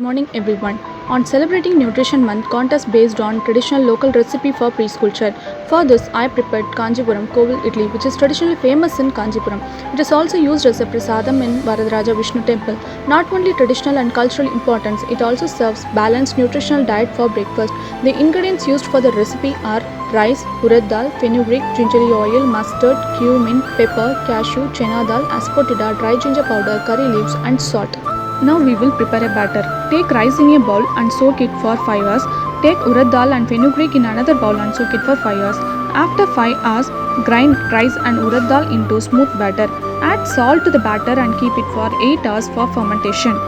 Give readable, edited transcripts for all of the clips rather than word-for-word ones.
Good morning everyone. On celebrating Nutrition Month contest based on traditional local recipe for preschool child. For this I prepared Kanchipuram Kovil Idli which is traditionally famous in Kanchipuram. It is also used as a prasadam in Varadaraja Vishnu temple. Not only traditional and cultural importance, it also serves balanced nutritional diet for breakfast. The ingredients used for the recipe are rice, urad dal, fenugreek, gingery oil, mustard, cumin, pepper, cashew, chena dal, asafoetida, dry ginger powder, curry leaves and salt. Now we will prepare a batter. Take rice in a bowl and soak it for 5 hours. Take urad dal and fenugreek in another bowl and soak it for 5 hours. After 5 hours, grind rice and urad dal into smooth batter. Add salt to the batter and keep it for 8 hours for fermentation.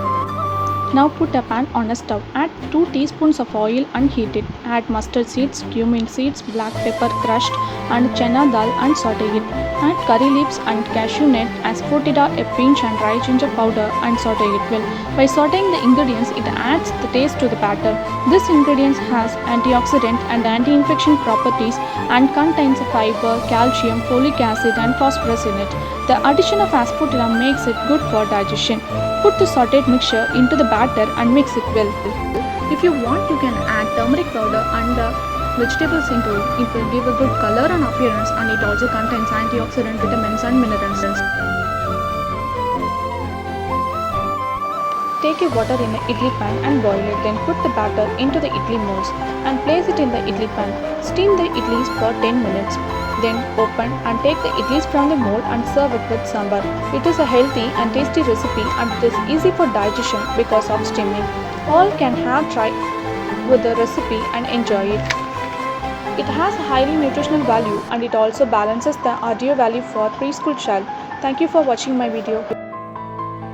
Now put a pan on a stove. Add 2 teaspoons of oil and heat it. Add mustard seeds, cumin seeds, black pepper crushed and chena dal and saute it. Add curry leaves and cashew nut, asafoetida, a pinch and dry ginger powder and saute it well. By sauteing the ingredients, it adds the taste to the batter. This ingredient has antioxidant and anti-infection properties and contains fiber, calcium, folic acid and phosphorus in it. The addition of asafoetida makes it good for digestion. Put the sauteed mixture into the batter and mix it well. If you want, you can add turmeric powder and vegetables into it. It will give a good color and appearance, and it also contains antioxidant, vitamins and minerals. Take a water in an idli pan and boil it. Then put the batter into the idli molds and place it in the idli pan. Steam the idlis for 10 minutes. Then open and take the idlis from the mold and serve it with sambar. It is a healthy and tasty recipe and it is easy for digestion because of steaming. All can have try with the recipe and enjoy it. It has a highly nutritional value and it also balances the RDO value for preschool child. Thank you for watching my video.